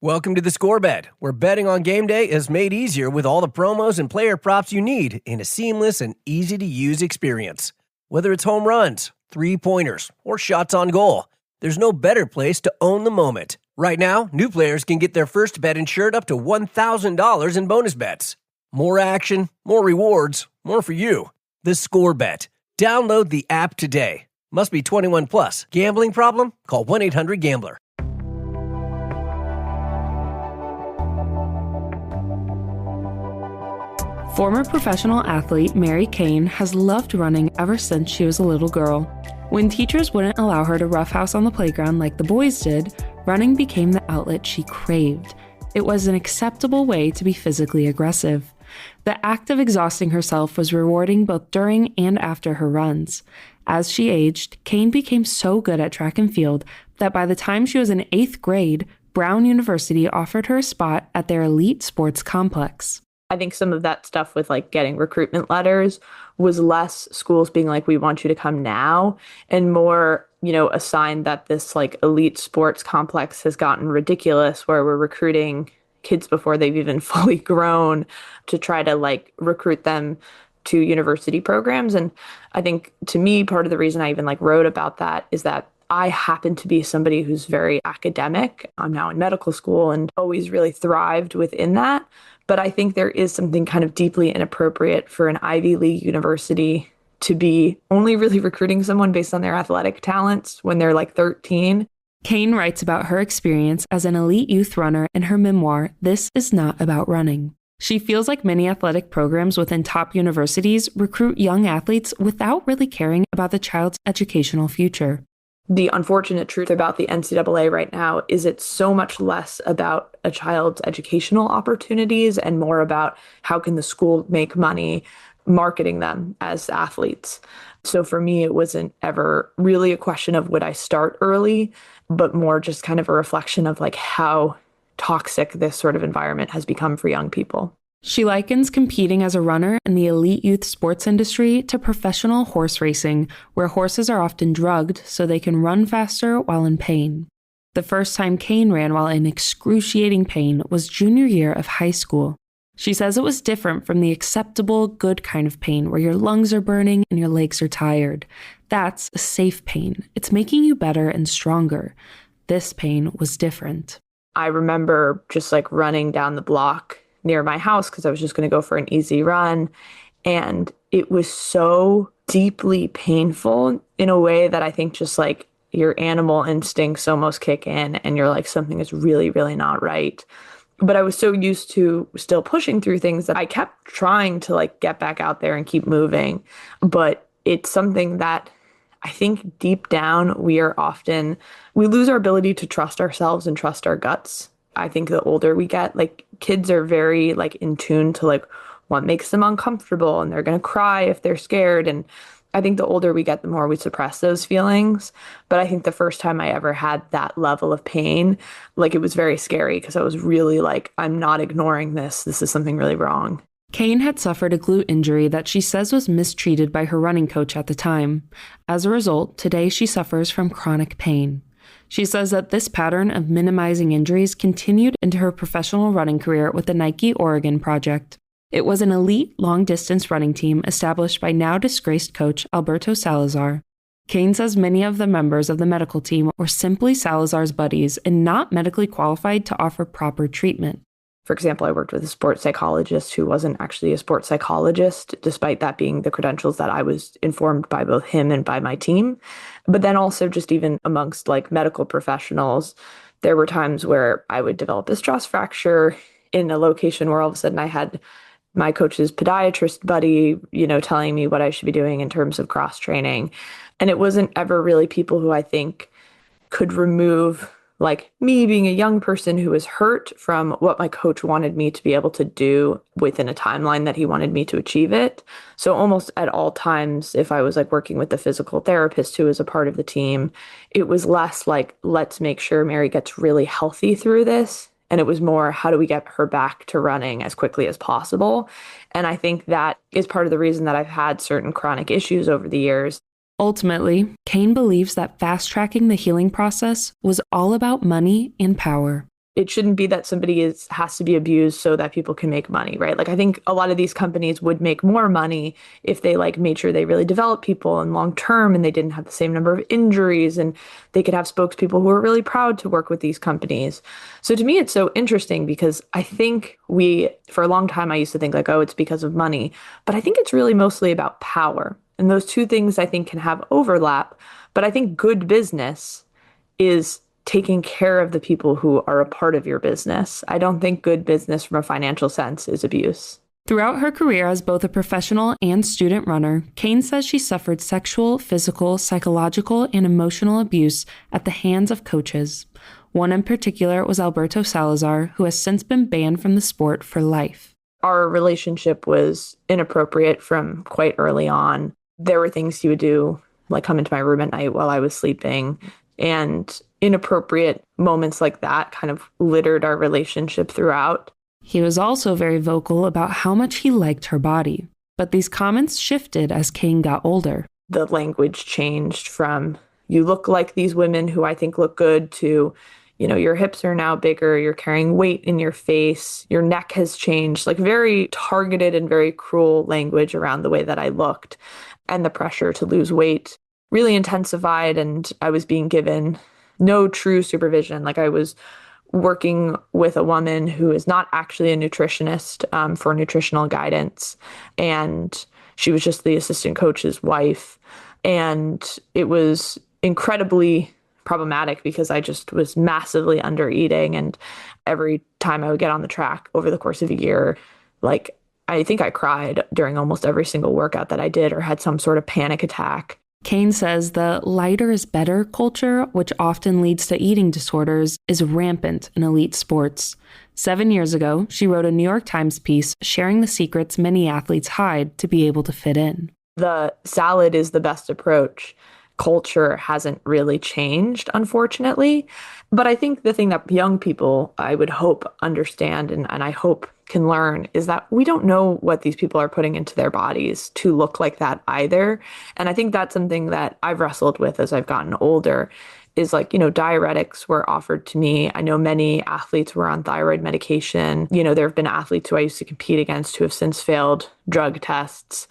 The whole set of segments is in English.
Welcome to the Score Bet, where betting on game day is made easier with all the promos and player props you need in a seamless and easy-to-use experience. Whether it's home runs, three-pointers, or shots on goal, there's no better place to own the moment. Right now, new players can get their first bet insured up to $1,000 in bonus bets. More action, more rewards, more for you. The Score Bet. Download the app today. Must be 21 plus. Gambling problem? Call 1-800-GAMBLER. Former professional athlete Mary Cain has loved running ever since she was a little girl. When teachers wouldn't allow her to roughhouse on the playground like the boys did, running became the outlet she craved. It was an acceptable way to be physically aggressive. The act of exhausting herself was rewarding both during and after her runs. As she aged, Cain became so good at track and field that by the time she was in 8th grade, Brown University offered her a spot at their elite sports complex. I think some of that stuff with like getting recruitment letters was less schools being like, we want you to come now, and more, a sign that this like elite sports complex has gotten ridiculous where we're recruiting kids before they've even fully grown to try to like recruit them to university programs. And I think to me, part of the reason I even like wrote about that is that I happen to be somebody who's very academic. I'm now in medical school and always really thrived within that. But I think there is something kind of deeply inappropriate for an Ivy League university to be only really recruiting someone based on their athletic talents when they're like 13. Cain writes about her experience as an elite youth runner in her memoir, This Is Not About Running. She feels like many athletic programs within top universities recruit young athletes without really caring about the child's educational future. The unfortunate truth about the NCAA right now is it's so much less about a child's educational opportunities and more about how can the school make money marketing them as athletes. So for me, it wasn't ever really a question of would I start early, but more just kind of a reflection of like how toxic this sort of environment has become for young people. She likens competing as a runner in the elite youth sports industry to professional horse racing, where horses are often drugged so they can run faster while in pain. The first time Cain ran while in excruciating pain was junior year of high school. She says it was different from the acceptable, good kind of pain where your lungs are burning and your legs are tired. That's a safe pain. It's making you better and stronger. This pain was different. I remember just like running down the block near my house because I was just going to go for an easy run. And it was so deeply painful in a way that I think just like your animal instincts almost kick in and you're like, something is really, really not right. But I was so used to still pushing through things that I kept trying to like get back out there and keep moving. But it's something that I think deep down we lose our ability to trust ourselves and trust our guts. I think the older we get, like kids are very like in tune to like what makes them uncomfortable and they're going to cry if they're scared. And I think the older we get, the more we suppress those feelings. But I think the first time I ever had that level of pain, like it was very scary because I was really like, I'm not ignoring this. This is something really wrong. Cain had suffered a glute injury that she says was mistreated by her running coach at the time. As a result, today she suffers from chronic pain. She says that this pattern of minimizing injuries continued into her professional running career with the Nike Oregon Project. It was an elite long-distance running team established by now disgraced coach Alberto Salazar. Cain says many of the members of the medical team were simply Salazar's buddies and not medically qualified to offer proper treatment. For example, I worked with a sports psychologist who wasn't actually a sports psychologist, despite that being the credentials that I was informed by both him and by my team. But then also just even amongst like medical professionals, there were times where I would develop a stress fracture in a location where all of a sudden I had my coach's podiatrist buddy, telling me what I should be doing in terms of cross training. And it wasn't ever really people who I think could remove like me being a young person who was hurt from what my coach wanted me to be able to do within a timeline that he wanted me to achieve it. So almost at all times, if I was like working with the physical therapist who was a part of the team, it was less like, let's make sure Mary gets really healthy through this. And it was more, how do we get her back to running as quickly as possible? And I think that is part of the reason that I've had certain chronic issues over the years. Ultimately, Cain believes that fast-tracking the healing process was all about money and power. it shouldn't be that somebody has to be abused so that people can make money, right? Like I think a lot of these companies would make more money if they like made sure they really developed people and long term and they didn't have the same number of injuries and they could have spokespeople who are really proud to work with these companies. So to me, it's so interesting because I think for a long time, I used to think like, oh, it's because of money, but I think it's really mostly about power. And those two things I think can have overlap, but I think good business is taking care of the people who are a part of your business. I don't think good business from a financial sense is abuse. Throughout her career as both a professional and student runner, Cain says she suffered sexual, physical, psychological, and emotional abuse at the hands of coaches. One in particular was Alberto Salazar, who has since been banned from the sport for life. Our relationship was inappropriate from quite early on. There were things he would do, like come into my room at night while I was sleeping, and inappropriate moments like that kind of littered our relationship throughout. He was also very vocal about how much he liked her body, but these comments shifted as Cain got older. The language changed from, you look like these women who I think look good, to, your hips are now bigger, you're carrying weight in your face, your neck has changed, like very targeted and very cruel language around the way that I looked. And the pressure to lose weight really intensified, and I was being given no true supervision. Like I was working with a woman who is not actually a nutritionist for nutritional guidance, and she was just the assistant coach's wife. And it was incredibly problematic because I just was massively under eating, and every time I would get on the track over the course of a year, like I think I cried during almost every single workout that I did or had some sort of panic attack. Cain says the lighter is better culture, which often leads to eating disorders, is rampant in elite sports. 7 years ago, she wrote a New York Times piece sharing the secrets many athletes hide to be able to fit in. The salad is the best approach. Culture hasn't really changed, unfortunately. But I think the thing that young people, I would hope, understand and I hope can learn is that we don't know what these people are putting into their bodies to look like that either. And I think that's something that I've wrestled with as I've gotten older is like, diuretics were offered to me. I know many athletes were on thyroid medication. There have been athletes who I used to compete against who have since failed drug tests.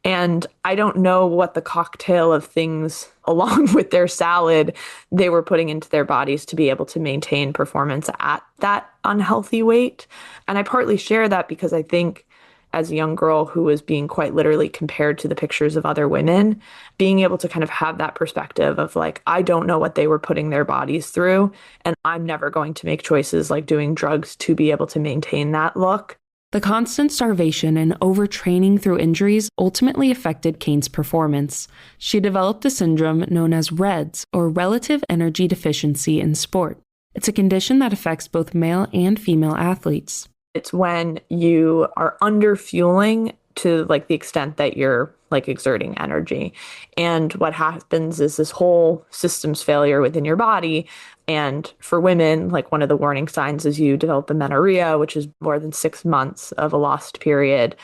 And I don't know what the cocktail of things along with their salad they were putting into their bodies to be able to maintain performance at that unhealthy weight. And I partly share that because I think as a young girl who was being quite literally compared to the pictures of other women, being able to kind of have that perspective of like, I don't know what they were putting their bodies through, and I'm never going to make choices like doing drugs to be able to maintain that look. The constant starvation and overtraining through injuries ultimately affected Cain's performance. She developed a syndrome known as REDS, or relative energy deficiency in sport. It's a condition that affects both male and female athletes. It's when you are under fueling to like the extent that you're like exerting energy. And what happens is this whole systems failure within your body. And for women, like one of the warning signs is you develop amenorrhea, which is more than 6 months of a lost period.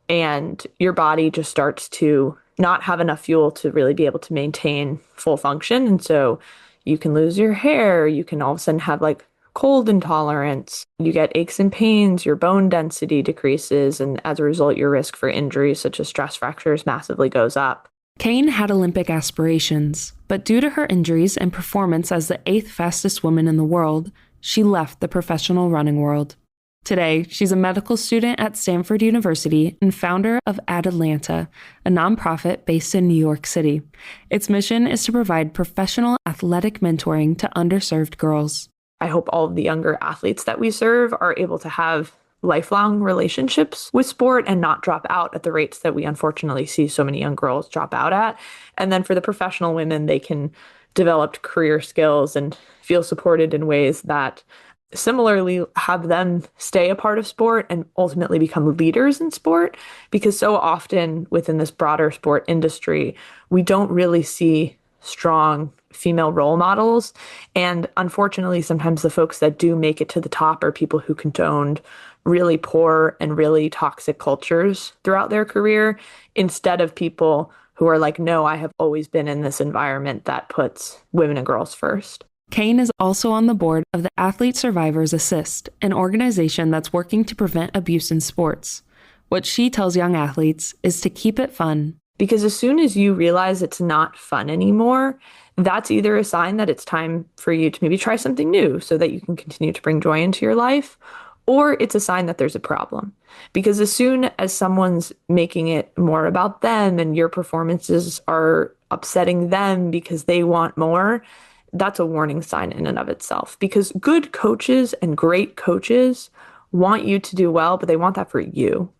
And your body just starts to not have enough fuel to really be able to maintain full function. And so you can lose your hair. You can all of a sudden have like cold intolerance. You get aches and pains. Your bone density decreases. And as a result, your risk for injuries such as stress fractures massively goes up. Cain had Olympic aspirations, but due to her injuries and performance as the 8th fastest woman in the world, she left the professional running world. Today, she's a medical student at Stanford University and founder of Atlanta, a nonprofit based in New York City. Its mission is to provide professional athletic mentoring to underserved girls. I hope all of the younger athletes that we serve are able to have lifelong relationships with sport and not drop out at the rates that we unfortunately see so many young girls drop out at. And then for the professional women, they can develop career skills and feel supported in ways that similarly have them stay a part of sport and ultimately become leaders in sport. Because so often within this broader sport industry, we don't really see strong female role models. And unfortunately, sometimes the folks that do make it to the top are people who condoned really poor and really toxic cultures throughout their career, instead of people who are like, no, I have always been in this environment that puts women and girls first. Cain is also on the board of the Athlete Survivors Assist, an organization that's working to prevent abuse in sports. What she tells young athletes is to keep it fun. Because as soon as you realize it's not fun anymore, that's either a sign that it's time for you to maybe try something new so that you can continue to bring joy into your life, or it's a sign that there's a problem. Because as soon as someone's making it more about them and your performances are upsetting them because they want more, that's a warning sign in and of itself. Because good coaches and great coaches want you to do well, but they want that for you.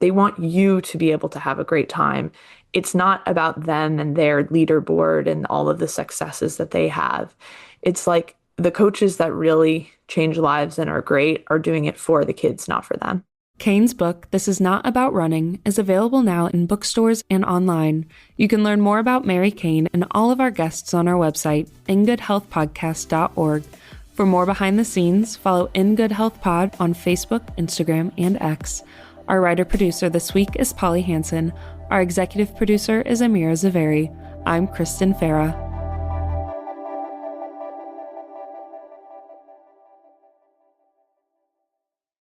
They want you to be able to have a great time. It's not about them and their leaderboard and all of the successes that they have. It's like the coaches that really change lives and are great are doing it for the kids, not for them. Cain's book, This Is Not About Running, is available now in bookstores and online. You can learn more about Mary Cain and all of our guests on our website, ingoodhealthpodcast.org. For more behind the scenes, follow In Good Health Pod on Facebook, Instagram, and X. Our writer-producer this week is Polly Hansen. Our executive producer is Amira Zaveri. I'm Kristen Farrah.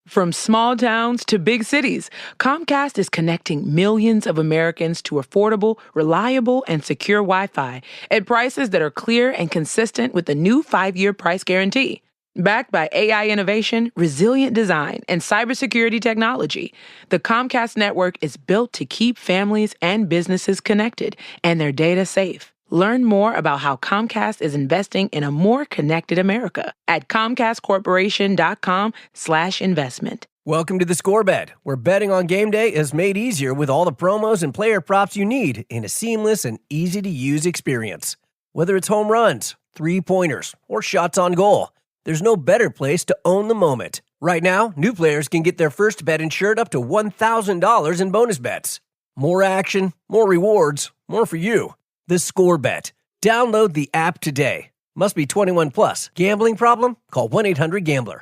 From small towns to big cities, Comcast is connecting millions of Americans to affordable, reliable, and secure Wi-Fi at prices that are clear and consistent with the new 5-year price guarantee. Backed by AI innovation, resilient design, and cybersecurity technology, the Comcast network is built to keep families and businesses connected and their data safe. Learn more about how Comcast is investing in a more connected America at ComcastCorporation.com/investment. Welcome to the Score Bet, where betting on game day is made easier with all the promos and player props you need in a seamless and easy-to-use experience. Whether it's home runs, three-pointers, or shots on goal, there's no better place to own the moment. Right now, new players can get their first bet insured up to $1,000 in bonus bets. More action, more rewards, more for you. The Score Bet. Download the app today. Must be 21 plus. Gambling problem? Call 1-800-GAMBLER.